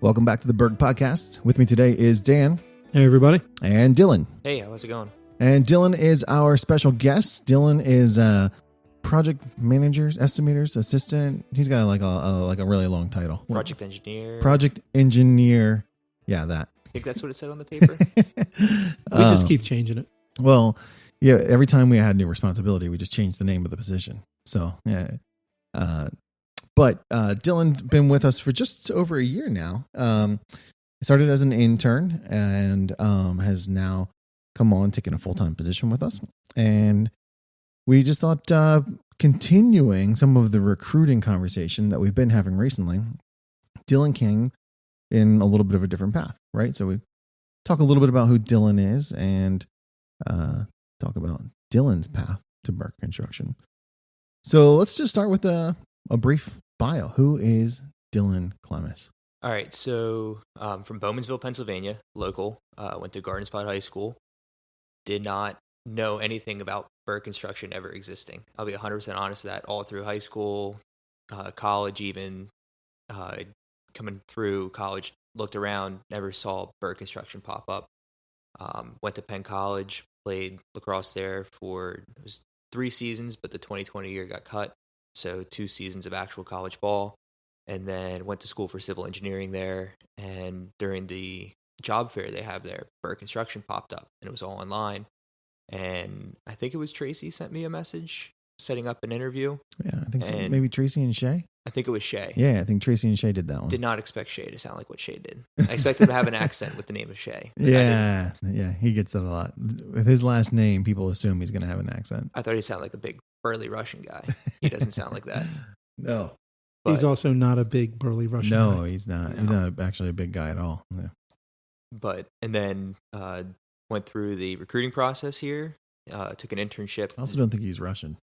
Welcome back to the Berg podcast. With me today is Dan. Hey, everybody. And Dylan. Hey, how's it going? And Dylan is our special guest. Dylan is a project manager's, estimator's assistant. He's got like a really long title. Project engineer. Project engineer. Yeah, that. I think that's what it said on the paper. We just keep changing it. Well, yeah, every time we had new responsibility, we just changed the name of the position. So, yeah. But Dylan's been with us for just over a year now. He started as an intern and has now come on, taking a full-time position with us. And we just thought continuing some of the recruiting conversation that we've been having recently, Dylan came in a little bit of a different path, right? So we talk a little bit about who Dylan is and talk about Dylan's path to Berg Construction. So let's just start with a brief bio. Who is Dylan Klemas? All right, so from Bowmansville, Pennsylvania, local. Went to Garden Spot High School. Did not know anything about Berg Construction ever existing. I'll be 100% honest with that. All through high school, college even, coming through college, looked around, never saw Berg Construction pop up. Went to Penn College, played lacrosse there for, it was 3 seasons, but the 2020 year got cut. So 2 seasons of actual college ball, and then went to school for civil engineering there. And during the job fair they have there, Berg Construction popped up, and it was all online. And I think it was Tracy sent me a message setting up an interview. Yeah, I think so. Maybe Tracy and Shay? I think it was Shay. Yeah, I think Tracy and Shay did that one. Did not expect Shay to sound like what Shay did. I expected him to have an accent with the name of Shay. Yeah, he gets that a lot. With his last name, people assume he's going to have an accent. I thought he sounded like a big burly Russian guy. He doesn't sound like that. No. But he's also not a big burly Russian guy. No, he's not. No. He's not actually a big guy at all. Yeah. And then went through the recruiting process here. Took an internship. I also don't think he's Russian.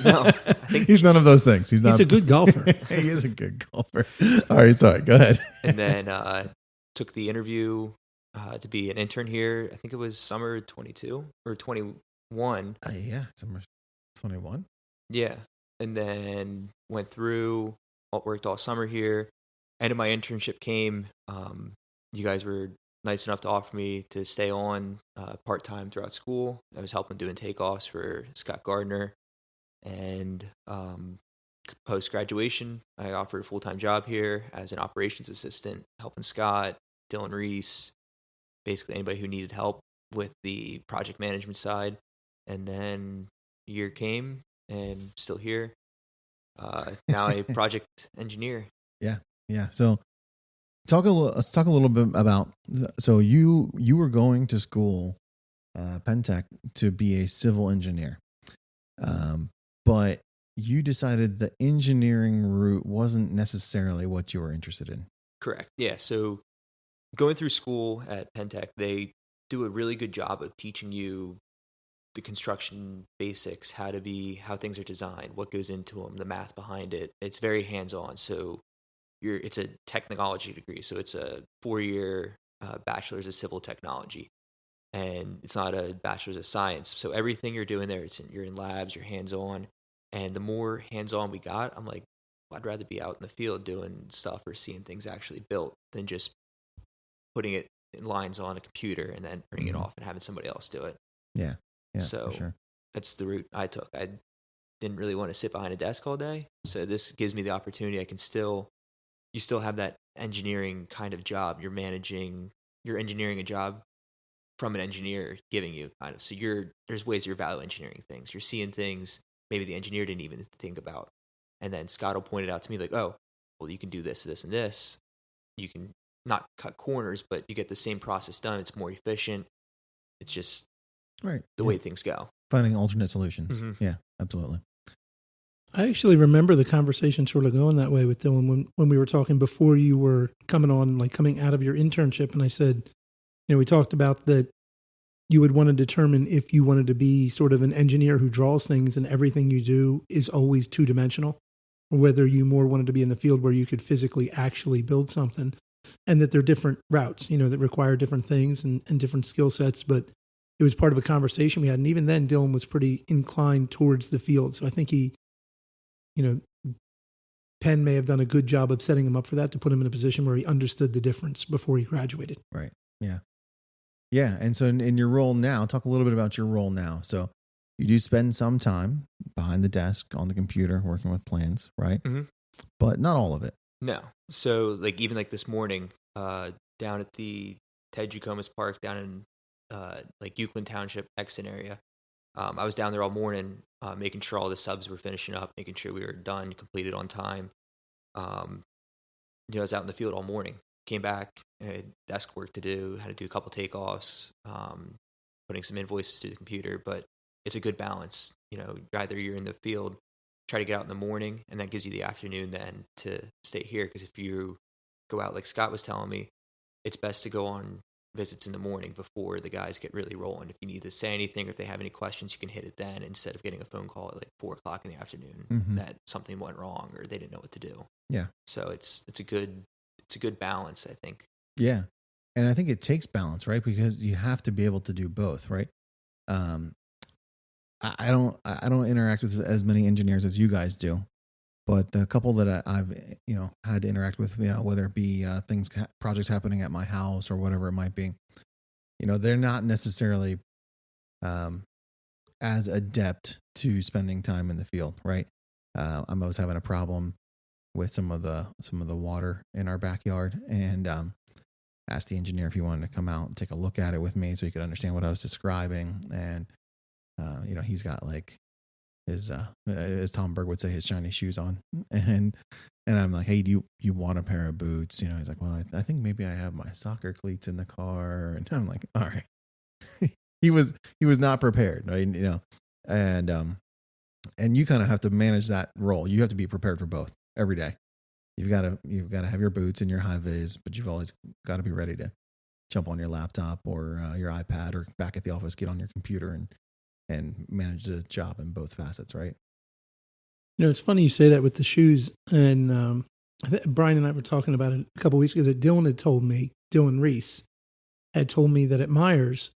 No, I think he's none of those things. He's a good golfer. He is a good golfer. All right, sorry. Go ahead. And then took the interview to be an intern here. I think it was summer 22 or 21. Yeah, summer 21. Yeah, and then went through, worked all summer here. End of my internship came. You guys were nice enough to offer me to stay on part-time throughout school. I was helping doing takeoffs for Scott Gardner. And post-graduation, I offered a full-time job here as an operations assistant, helping Scott, Dylan Reese, basically anybody who needed help with the project management side. And then a year came, and still here. Now a project engineer. Yeah. So let's talk a little bit about, so you were going to school, Penn Tech, to be a civil engineer. But you decided the engineering route wasn't necessarily what you were interested in. Correct. Yeah. So going through school at Penn Tech, they do a really good job of teaching you the construction basics, how things are designed, what goes into them, the math behind it. It's very hands-on. So it's a technology degree. So it's a 4-year bachelor's of civil technology. And it's not a bachelor's of science. So everything you're doing there, you're in labs, you're hands-on. And the more hands-on we got, I'm like, I'd rather be out in the field doing stuff or seeing things actually built than just putting it in lines on a computer and then turning it off and having somebody else do it. Yeah. So for sure. That's the route I took. I didn't really want to sit behind a desk all day. So this gives me the opportunity. You still have that engineering kind of job. You're engineering a job from an engineer giving you kind of. So there's ways you're value engineering things. You're seeing things maybe the engineer didn't even think about. And then Scott will point it out to me like, oh, well, you can do this, this, and this. You can not cut corners, but you get the same process done. It's more efficient. It's just the way things go. Finding alternate solutions. Mm-hmm. Yeah, absolutely. I actually remember the conversation sort of going that way with Dylan when we were talking before you were coming on, like coming out of your internship. And I said, we talked about that you would want to determine if you wanted to be sort of an engineer who draws things and everything you do is always two-dimensional, or whether you more wanted to be in the field where you could physically actually build something, and that there are different routes, that require different things and different skill sets. But it was part of a conversation we had. And even then, Dylan was pretty inclined towards the field. So I think he, Penn may have done a good job of setting him up for that, to put him in a position where he understood the difference before he graduated. Right. Yeah. Yeah. And so in your role now, talk a little bit about your role now. So you do spend some time behind the desk on the computer working with plans, right? Mm-hmm. But not all of it. No. So even this morning, down at the Ted Jacobus Park down in Euclid Township, Exton area, I was down there all morning, making sure all the subs were finishing up, making sure we were done, completed on time. I was out in the field all morning. Came back, had desk work to do, had to do a couple takeoffs, putting some invoices through the computer. But it's a good balance. Either you're in the field, try to get out in the morning, and that gives you the afternoon then to stay here. Because if you go out, like Scott was telling me, it's best to go on visits in the morning before the guys get really rolling. If you need to say anything, or if they have any questions, you can hit it then, instead of getting a phone call at 4:00 in the afternoon that something went wrong or they didn't know what to do. Yeah. So it's a good balance, I think. Yeah. And I think it takes balance, right? Because you have to be able to do both, right? I don't interact with as many engineers as you guys do, but the couple that I've had to interact with, whether it be projects happening at my house or whatever it might be, they're not necessarily as adept to spending time in the field, right? I was having a problem with some of the water in our backyard, and asked the engineer if he wanted to come out and take a look at it with me so he could understand what I was describing. And he's got his as Tom Berg would say, his shiny shoes on, and I'm like, hey, do you want a pair of boots? He's like, well, I think maybe I have my soccer cleats in the car, and I'm like, all right. he was not prepared, right? And you kind of have to manage that role. You have to be prepared for both every day. You've got to have your boots and your high vis, but you've always got to be ready to jump on your laptop or your iPad, or back at the office, get on your computer and manage the job in both facets, right? It's funny you say that with the shoes. And Brian and I were talking about it a couple of weeks ago, that Dylan Reese had told me that at Myers,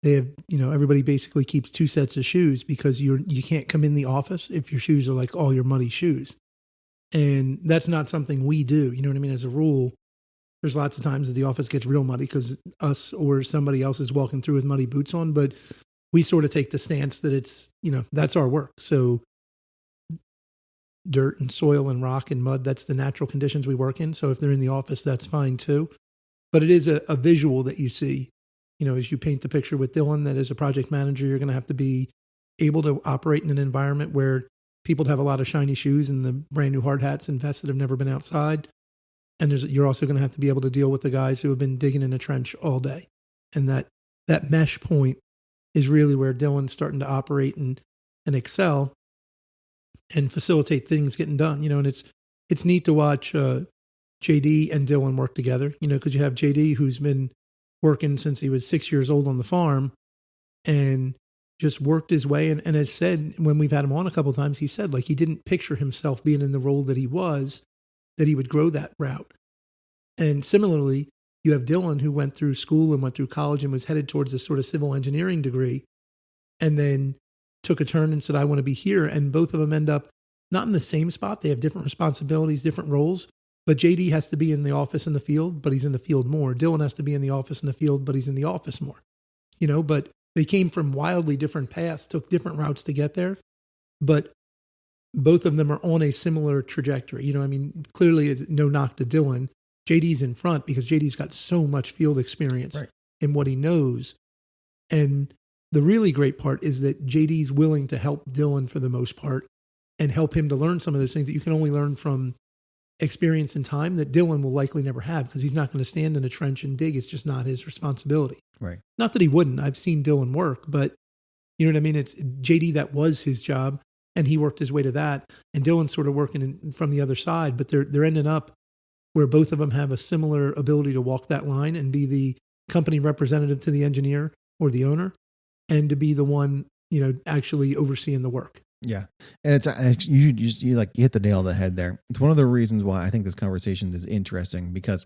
they have, everybody basically keeps 2 sets of shoes, because you can't come in the office if your shoes are all your muddy shoes. And that's not something we do. You know what I mean? As a rule, there's lots of times that the office gets real muddy because us or somebody else is walking through with muddy boots on, but we sort of take the stance that it's, that's our work. So dirt and soil and rock and mud, that's the natural conditions we work in. So if they're in the office, that's fine too. But it is a visual that you see, as you paint the picture with Dylan, that as a project manager, you're going to have to be able to operate in an environment where people have a lot of shiny shoes and the brand new hard hats and vests that have never been outside. And you're also going to have to be able to deal with the guys who have been digging in a trench all day. And that mesh point is really where Dylan's starting to operate and excel and facilitate things getting done. And it's neat to watch JD and Dylan work together, because you have JD, who's been working since he was 6 years old on the farm and just worked his way. And has said, when we've had him on a couple of times, he said he didn't picture himself being in the role that he was, that he would grow that route. And similarly, you have Dylan, who went through school and went through college and was headed towards this sort of civil engineering degree, and then took a turn and said, I want to be here. And both of them end up not in the same spot. They have different responsibilities, different roles. But JD has to be in the office in the field, but he's in the field more. Dylan has to be in the office in the field, but he's in the office more. But they came from wildly different paths, took different routes to get there. But both of them are on a similar trajectory. Clearly, it's no knock to Dylan. JD's in front because JD's got so much field experience in what he knows. And the really great part is that JD's willing to help Dylan for the most part and help him to learn some of those things that you can only learn from experience and time, that Dylan will likely never have, because he's not going to stand in a trench and dig. It's just not his responsibility. Right. Not that he wouldn't. I've seen Dylan work, but you know what I mean? It's JD, that was his job, and he worked his way to that. And Dylan's sort of working from the other side, but they're ending up where both of them have a similar ability to walk that line and be the company representative to the engineer or the owner, and to be the one, actually overseeing the work. Yeah. And it's, you hit the nail on the head there. It's one of the reasons why I think this conversation is interesting, because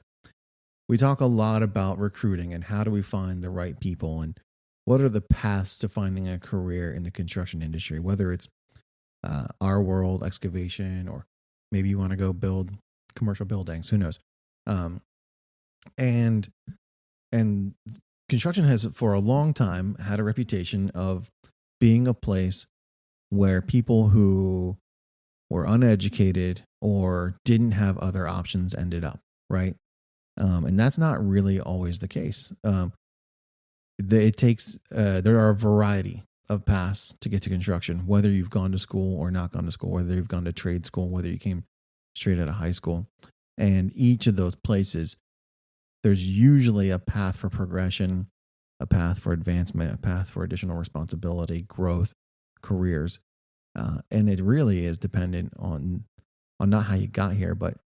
we talk a lot about recruiting and how do we find the right people. And what are the paths to finding a career in the construction industry, whether it's our world, excavation, or maybe you want to go build commercial buildings, who knows? And construction has for a long time had a reputation of being a place where people who were uneducated or didn't have other options ended up, right? And that's not really always the case. It takes there are a variety of paths to get to construction, whether you've gone to school or not gone to school, whether you've gone to trade school, whether you came straight out of high school. And each of those places, there's usually a path for progression, a path for advancement, a path for additional responsibility, growth, careers. And it really is dependent on not how you got here, but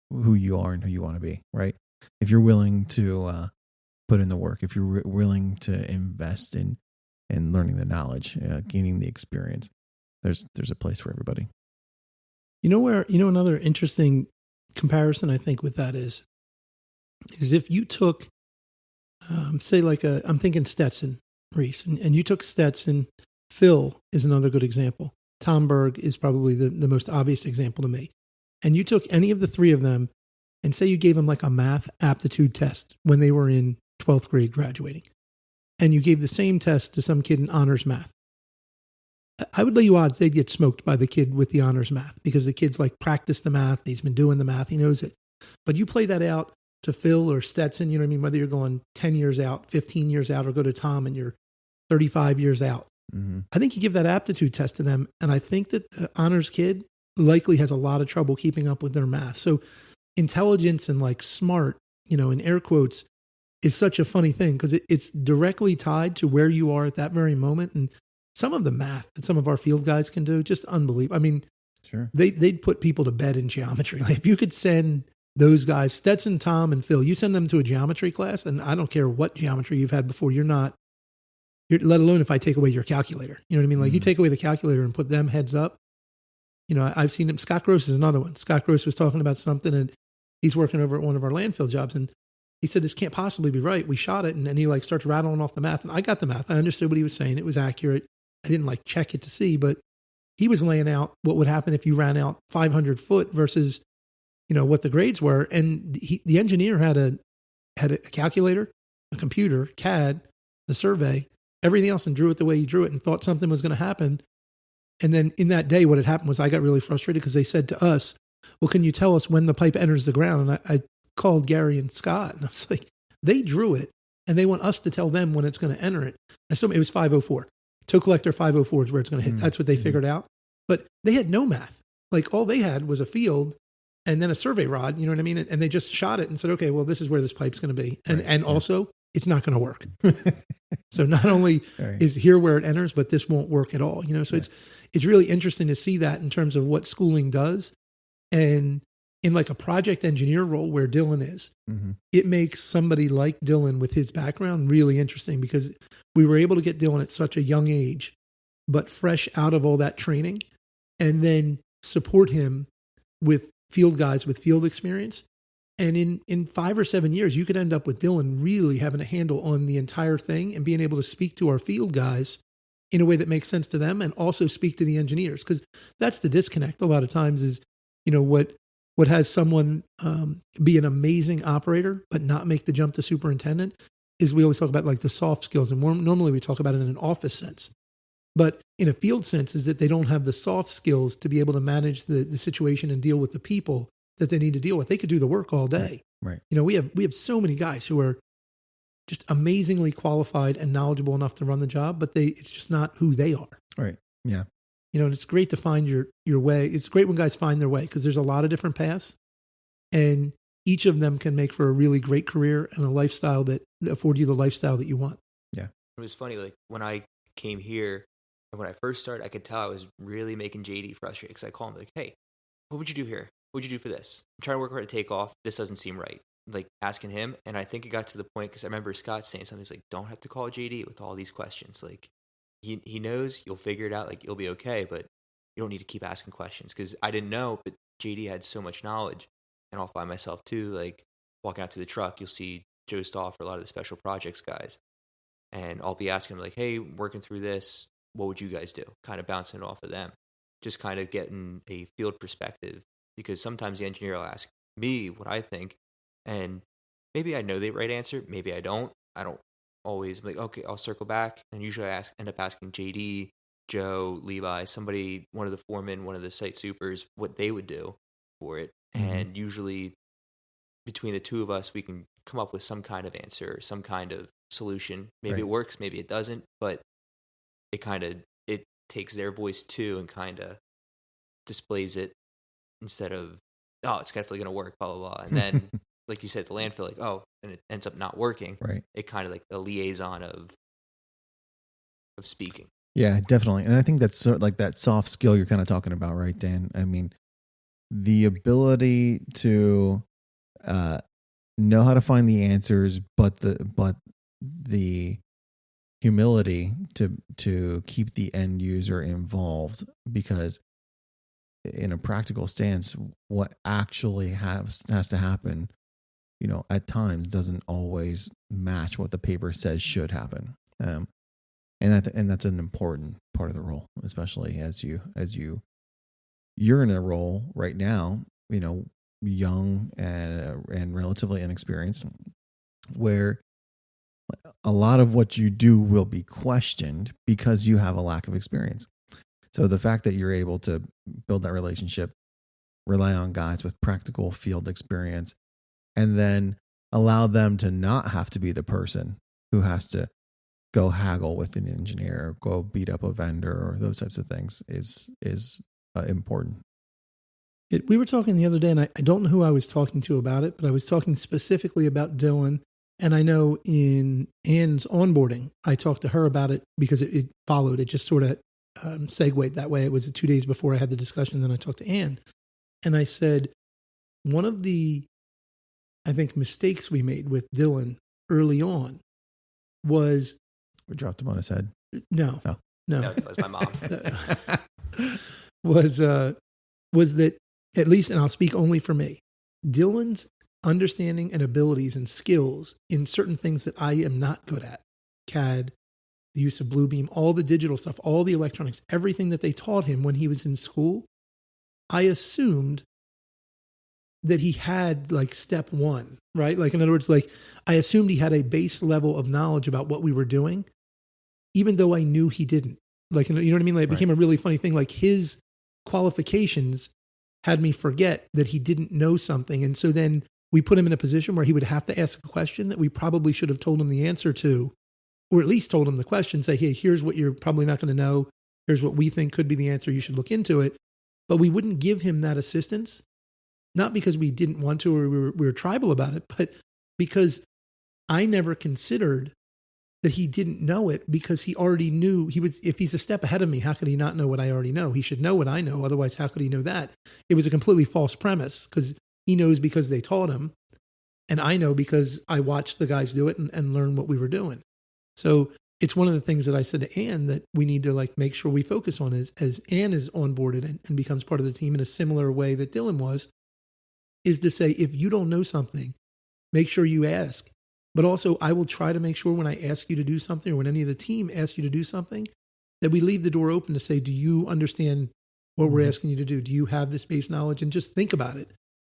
who you are and who you want to be, right? If you're willing to put in the work, if you're willing to invest in learning the knowledge, gaining the experience, there's a place for everybody. Another interesting comparison I think with that is if you took, say I'm thinking Stetson, Reese, and you took Stetson. Phil is another good example. Tom Berg is probably the most obvious example to me. And you took any of the three of them and say you gave them like a math aptitude test when they were in 12th grade graduating. And you gave the same test to some kid in honors math. I would lay you odds they'd get smoked by the kid with the honors math because the kid's like practiced the math. He's been doing the math. He knows it. But you play that out to Phil or Stetson, you know what I mean? Whether you're going 10 years out, 15 years out, or go to Tom and you're 35 years out. Mm-hmm. I think you give that aptitude test to them. And I think that the honors kid likely has a lot of trouble keeping up with their math. So intelligence and like smart, in air quotes, is such a funny thing because it's directly tied to where you are at that very moment. And some of the math that some of our field guys can do, just unbelievable. I mean, sure, they'd put people to bed in geometry. Like if you could send those guys, Stetson, Tom, and Phil, you send them to a geometry class, and I don't care what geometry you've had before, let alone if I take away your calculator. You know what I mean? Like you take away the calculator and put them heads up. I've seen him. Scott Gross is another one. Scott Gross was talking about something, and he's working over at one of our landfill jobs, and he said, this can't possibly be right. We shot it, and then he like starts rattling off the math, and I got the math. I understood what he was saying. It was accurate. I didn't like check it to see, but he was laying out what would happen if you ran out 500 foot versus, what the grades were. And the engineer had a calculator, a computer, CAD, the survey, everything else, and drew it the way he drew it and thought something was going to happen. And then in that day, what had happened was I got really frustrated because they said to us, well, can you tell us when the pipe enters the ground? And I called Gary and Scott, and I was like, they drew it, and they want us to tell them when it's going to enter it. I assume it was 504. Tow collector 504 is where it's going to hit. That's what they figured out. But they had no math. Like all they had was a field and then a survey rod, you know what I mean? And they just shot it and said, okay, well, this is where this pipe's going to be. And also, it's not going to work. So not only is here where it enters, but this won't work at all. So it's really interesting to see that in terms of what schooling does. And in like a project engineer role where Dylan is, it makes somebody like Dylan with his background really interesting because we were able to get Dylan at such a young age, but fresh out of all that training, and then support him with field guys with field experience. And in 5 or 7 years, you could end up with Dylan really having a handle on the entire thing and being able to speak to our field guys in a way that makes sense to them and also speak to the engineers. Because that's the disconnect a lot of times is, what has someone be an amazing operator but not make the jump to superintendent is we always talk about like the soft skills. And normally we talk about it in an office sense. But in a field sense is that they don't have the soft skills to be able to manage the situation and deal with the people that they need to deal with. They could do the work all day. Right. We have so many guys who are just amazingly qualified and knowledgeable enough to run the job, but it's just not who they are. Right. Yeah. And it's great to find your way. It's great when guys find their way because there's a lot of different paths and each of them can make for a really great career and a lifestyle that afford you the lifestyle that you want. Yeah. It was funny. Like when I came here and when I first started, I could tell I was really making JD frustrated because I call him like, hey, what would you do here? What would you do for this? I'm trying to work hard to take off. This doesn't seem right. Like asking him. And I think it got to the point because I remember Scott saying something. He's like, don't have to call JD with all these questions. Like he knows you'll figure it out. Like you'll be okay, but you don't need to keep asking questions because I didn't know, but JD had so much knowledge. And I'll find myself too, like walking out to the truck, you'll see Joe Stahl for a lot of the special projects guys. and I'll be asking them like, hey, working through this, what would you guys do? Kind of bouncing it off of them, just kind of getting a field perspective, because sometimes the engineer will ask me what I think, and maybe I know the right answer, maybe I don't. I don't always be like, okay, I'll circle back, and usually I end up asking JD, Joe, Levi, somebody, one of the foremen, one of the site supers, what they would do for it. And usually between the two of us, we can come up with some kind of answer, some kind of solution. Maybe it works, maybe it doesn't, but it takes their voice too and kind of displays it instead of, oh, it's definitely going to work, blah, blah, blah. And then, like you said, at the landfill, like, oh, and it ends up not working. Right. It kind of like a liaison of speaking. Yeah, definitely. And I think that's sort of like that soft skill you're kind of talking about, right, Dan? I mean, the ability to know how to find the answers, but the humility to keep the end user involved, because in a practical stance, what actually has to happen, at times doesn't always match what the paper says should happen. And that's an important part of the role, especially as you're in a role right now, young and relatively inexperienced, where a lot of what you do will be questioned because you have a lack of experience. So the fact that you're able to build that relationship, rely on guys with practical field experience, and then allow them to not have to be the person who has to go haggle with an engineer, or go beat up a vendor, or those types of things is important. We were talking the other day, and I don't know who I was talking to about it, but I was talking specifically about Dylan. And I know in Ann's onboarding, I talked to her about it because it followed. It just sort of segued that way. It was 2 days before I had the discussion. Then I talked to Ann, and I said, one of the, I think, mistakes we made with Dylan early on was, we dropped him on his head. No, That was my mom. was that, at least, and I'll speak only for me, Dylan's understanding and abilities and skills in certain things that I am not good at, CAD, the use of Bluebeam, all the digital stuff, all the electronics, everything that they taught him when he was in school, I assumed that he had like step one, right? Like, in other words, like I assumed he had a base level of knowledge about what we were doing, even though I knew he didn't. Like, you know what I mean? Like, it became a really funny thing. Like, his qualifications had me forget that he didn't know something. And so then we put him in a position where he would have to ask a question that we probably should have told him the answer to, or at least told him the question, say, hey, here's what you're probably not going to know. Here's what we think could be the answer. You should look into it. But we wouldn't give him that assistance, not because we didn't want to or we were tribal about it, but because I never considered that he didn't know it, because he already knew if he's a step ahead of me, how could he not know what I already know? He should know what I know. Otherwise, how could he know that? It was a completely false premise, because he knows because they taught him. And I know because I watched the guys do it and learn what we were doing. So it's one of the things that I said to Ann that we need to like make sure we focus on is, as Ann is onboarded and becomes part of the team in a similar way that Dylan was, is to say, if you don't know something, make sure you ask. But also, I will try to make sure when I ask you to do something, or when any of the team asks you to do something, that we leave the door open to say, do you understand what we're asking you to do? Do you have this base knowledge? And just think about it.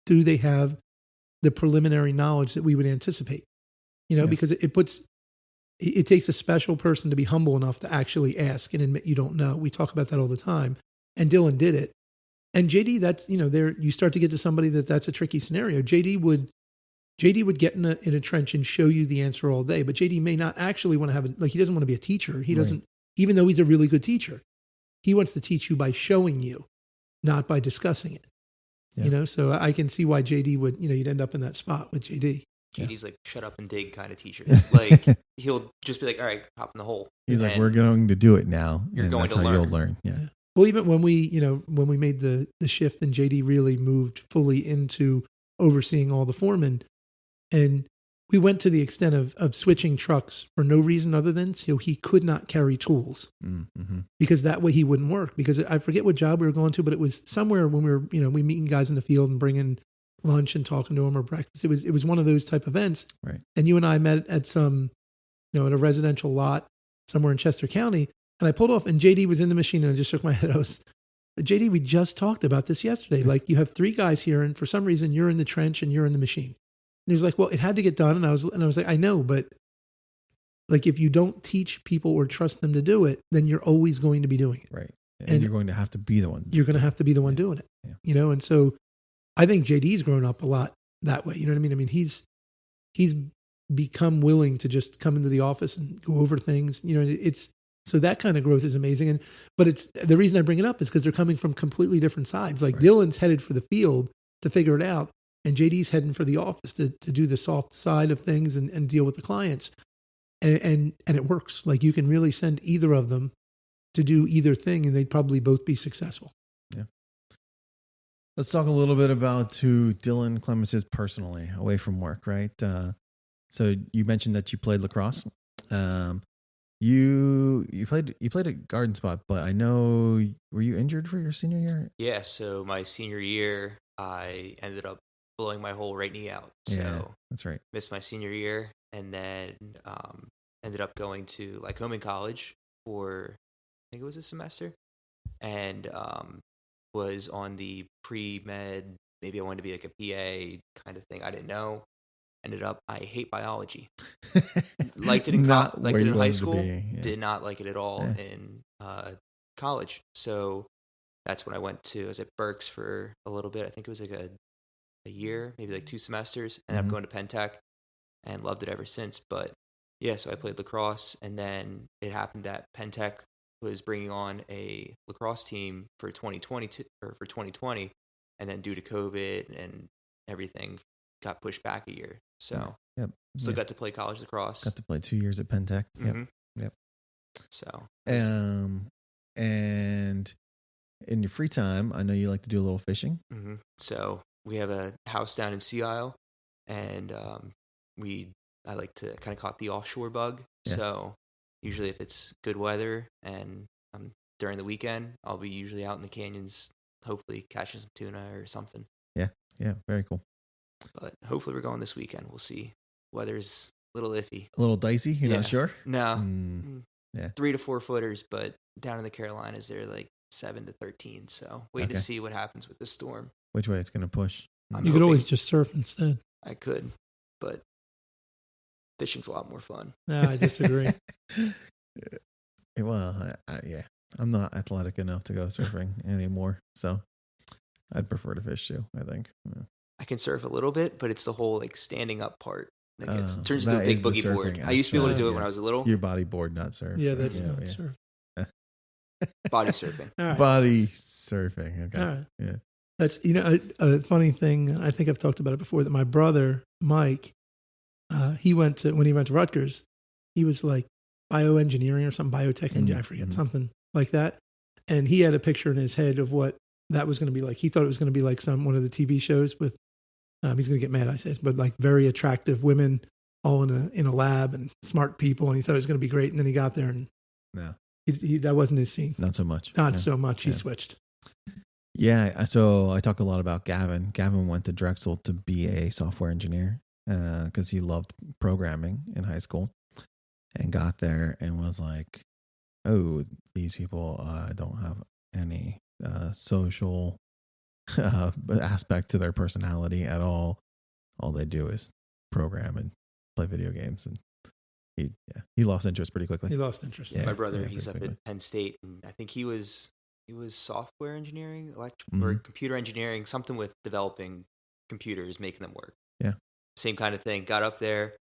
Do they have the preliminary knowledge that we would anticipate? Because it takes a special person to be humble enough to actually ask and admit you don't know. We talk about that all the time. And Dylan did it. And JD, that's, there you start to get to somebody that's a tricky scenario. JD would get in a trench and show you the answer all day, but JD may not actually want to have he doesn't want to be a teacher. He doesn't, even though he's a really good teacher, he wants to teach you by showing you, not by discussing it. Yeah. So I can see why JD would, you'd end up in that spot with JD. JD's like shut up and dig kind of teacher. Like, he'll just be like, all right, hop in the hole. He's like, we're going to do it now. You're and going that's to how learn. You'll learn. Yeah. Well, even when we made the shift and JD really moved fully into overseeing all the foremen, and we went to the extent of switching trucks for no reason other than so he could not carry tools, because that way he wouldn't work. Because I forget what job we were going to, but it was somewhere when we were, we meeting guys in the field and bringing lunch and talking to them or breakfast. It was one of those type events. Right. And you and I met at some at a residential lot somewhere in Chester County. And I pulled off, and JD was in the machine, and I just shook my head. JD, we just talked about this yesterday. Like, you have 3 guys here, and for some reason you're in the trench and you're in the machine. And he was like, well, it had to get done. And I was like, I know, but like, if you don't teach people or trust them to do it, then you're always going to be doing it. Right. And you're going to have to be the one. You're going to have to be the one doing it. Yeah. And so I think JD's grown up a lot that way. You know what I mean? I mean, he's become willing to just come into the office and go over things. So that kind of growth is amazing. But it's the reason I bring it up is because they're coming from completely different sides. Like, right. Dylan's headed for the field to figure it out, and JD's heading for the office to do the soft side of things and deal with the clients. And it works. Like, you can really send either of them to do either thing, and they'd probably both be successful. Yeah. Let's talk a little bit about who Dylan Klemas is personally, away from work, right? So you mentioned that you played lacrosse. You played at Garden Spot, but I know, were you injured for your senior year? Yeah, so my senior year, I ended up blowing my whole right knee out. So yeah, that's right. Missed my senior year, and then ended up going to Lycoming College for, I think it was a semester, and was on the pre-med, maybe I wanted to be like a PA kind of thing. I didn't know. Ended up, I hate biology. Liked it in high school. Did not like it at all in college. So that's when I was at Berg's for a little bit. I think it was like a year, maybe like 2 semesters. And I'm going to Penn Tech, and loved it ever since. But yeah, so I played lacrosse, and then it happened that Penn Tech was bringing on a lacrosse team for 2020, and then due to COVID and everything, got pushed back a year. So still got to play college lacrosse. Got to play 2 years at Penn Tech. Yep. So and in your free time, I know you like to do a little fishing. Mm-hmm. So we have a house down in Sea Isle, and I like to kind of caught the offshore bug. Yeah. So usually if it's good weather and during the weekend, I'll be usually out in the canyons, hopefully catching some tuna or something. Yeah, very cool. But hopefully we're going this weekend. We'll see. Weather's a little iffy. A little dicey? You're not sure? No. 3 to 4 footers, but down in the Carolinas, they're like 7 to 13. So wait to see what happens with the storm. Which way it's going to push. You could always just surf instead. I could, but fishing's a lot more fun. No, I disagree. Well, I'm not athletic enough to go surfing anymore. So I'd prefer to fish too, I think. Yeah. I can surf a little bit, but it's the whole standing up part. It turns into a big boogie board. I used to be able to do it when I was little. Your body board, not surf. Yeah, that's not surf. Body surfing. Right. Body surfing. Okay. All right. Yeah. That's, a funny thing. I think I've talked about it before, that my brother, Mike, when he went to Rutgers, he was like bioengineering or some biotech engineer, I forget, something like that. And he had a picture in his head of what that was going to be like. He thought it was going to be like one of the TV shows with, he's going to get mad, I say, but like very attractive women all in a lab and smart people. And he thought it was going to be great. And then he got there and that wasn't his scene. Not so much. Not so much. He switched. Yeah. So I talk a lot about Gavin. Gavin went to Drexel to be a software engineer because he loved programming in high school, and got there and was like, oh, these people don't have any social aspect to their personality at all. All they do is program and play video games, and he lost interest pretty quickly. He lost interest. My brother, he's up at Penn State, and I think he was software engineering, or computer engineering, something with developing computers, making them work. Yeah, same kind of thing. Got up there,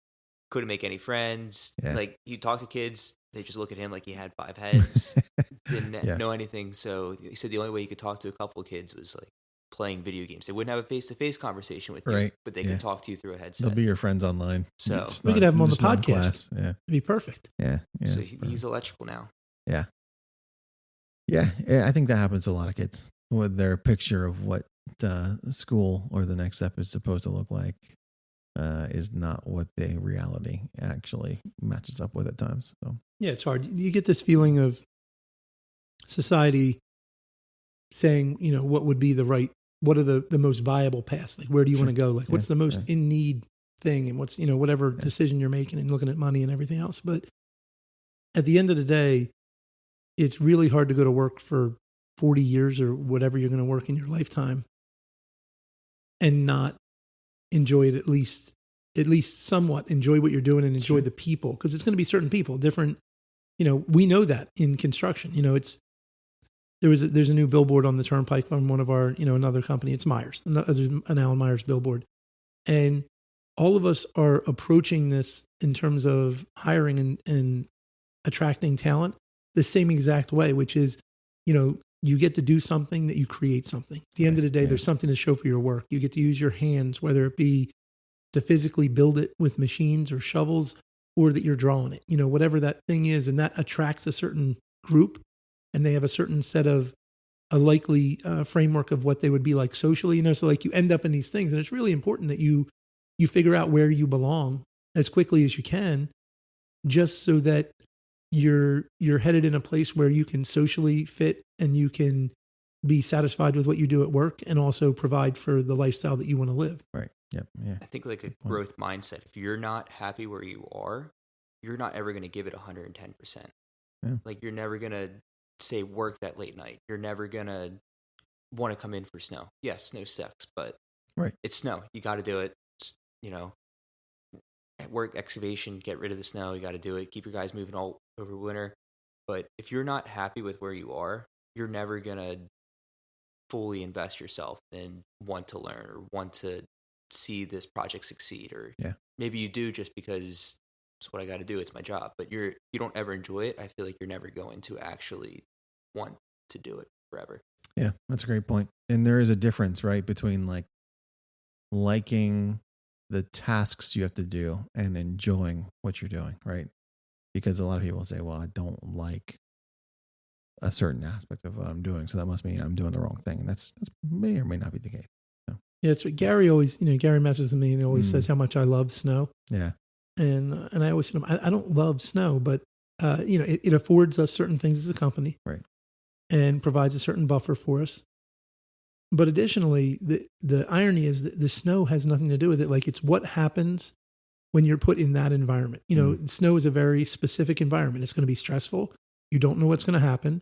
couldn't make any friends. Yeah. Like, he'd talk to kids, they just look at him like he had 5 heads. Didn't know anything. So he said the only way he could talk to a couple of kids was like playing video games. They wouldn't have a face-to-face conversation with you, but they could talk to you through a headset. They'll be your friends online. So we could have them on the podcast. Yeah, it'd be perfect. Yeah. So he's electrical now. Yeah. I think that happens to a lot of kids with their picture of what school or the next step is supposed to look like is not what the reality actually matches up with at times. So yeah, it's hard. You get this feeling of society saying, what would be what are the most viable paths? Like, where do you want to go? Like, what's the most in need thing and what's, whatever decision you're making and looking at money and everything else. But at the end of the day, it's really hard to go to work for 40 years or whatever you're going to work in your lifetime and not enjoy it, at least somewhat enjoy what you're doing and enjoy the people. Cause it's going to be certain people different. We know that in construction, there's a new billboard on the turnpike on one of our, another company. It's Myers, an Alan Myers billboard. And all of us are approaching this in terms of hiring and attracting talent the same exact way, which is, you get to do something that you create something. At the end of the day, there's something to show for your work. You get to use your hands, whether it be to physically build it with machines or shovels, or that you're drawing it, whatever that thing is. And that attracts a certain group, and they have a certain set of a likely framework of what they would be like socially, so like you end up in these things. And it's really important that you figure out where you belong as quickly as you can, just so that you're headed in a place where you can socially fit and you can be satisfied with what you do at work and also provide for the lifestyle that you want to live. Right. Yep. Yeah. I think like a growth mindset. If you're not happy where you are, you're not ever going to give it 110%. Yeah. Like you're never going to say work that late night. You're never going to want to come in for snow. Yes, snow sucks, but it's snow. You got to do it. At work, excavation, get rid of the snow. You got to do it. Keep your guys moving all over winter. But if you're not happy with where you are, you're never going to fully invest yourself and want to learn or want to see this project succeed. Or maybe you do just because it's what I got to do. It's my job. But you don't ever enjoy it. I feel like you're never going to actually want to do it forever. Yeah, that's a great point. And there is a difference, right, between liking the tasks you have to do and enjoying what you're doing, right? Because a lot of people say, well, I don't like a certain aspect of what I'm doing, so that must mean I'm doing the wrong thing. And that's may or may not be the case. So. Yeah, it's what Gary always, Gary messes with me and he always says how much I love snow. Yeah. And I always tell him, I don't love snow, but, it affords us certain things as a company. Right. And provides a certain buffer for us. But additionally, the irony is that the snow has nothing to do with it. Like it's what happens when you're put in that environment. Snow is a very specific environment. It's going to be stressful. You don't know what's going to happen.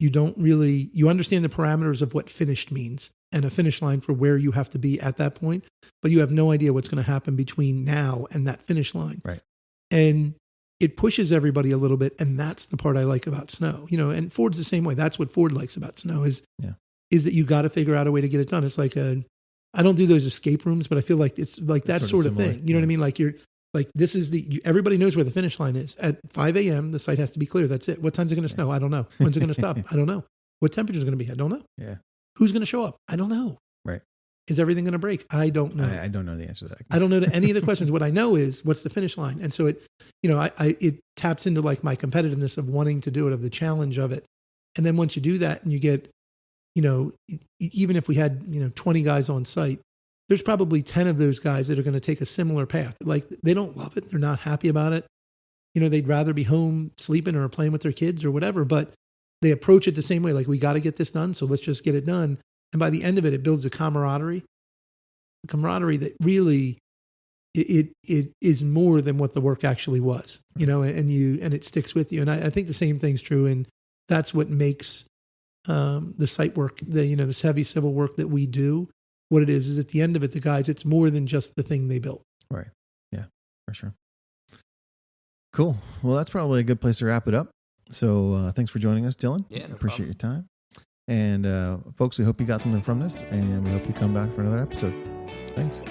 You understand the parameters of what finished means and a finish line for where you have to be at that point, but you have no idea what's going to happen between now and that finish line. Right. And it pushes everybody a little bit. And that's the part I like about snow, and Ford's the same way. That's what Ford likes about snow is that you got to figure out a way to get it done. It's like I don't do those escape rooms, but I feel like it's like that sort of thing. You know what I mean? Like everybody knows where the finish line is. At 5 a.m., the site has to be clear. That's it. What time's it going to snow? I don't know. When's it going to stop? I don't know. What temperature is going to be? I don't know. Yeah. Who's going to show up? I don't know. Right. Is everything going to break? I don't know. I don't know the answer to that. I don't know to any of the questions. What I know is what's the finish line. And so it taps into like my competitiveness of wanting to do it, of the challenge of it. And then once you do that and you get, even if we had, 20 guys on site, there's probably 10 of those guys that are going to take a similar path. Like they don't love it. They're not happy about it. They'd rather be home sleeping or playing with their kids or whatever, but they approach it the same way. Like we got to get this done. So let's just get it done. And by the end of it, it builds a camaraderie that really it is more than what the work actually was, and it sticks with you. And I think the same thing's true. And that's what makes the site work, this heavy civil work that we do, what it is at the end of it, the guys, it's more than just the thing they built. Right. Yeah, for sure. Cool. Well, that's probably a good place to wrap it up. So thanks for joining us, Dylan. Yeah, no appreciate problem. your time. And folks, we hope you got something from this, and we hope you come back for another episode. Thanks.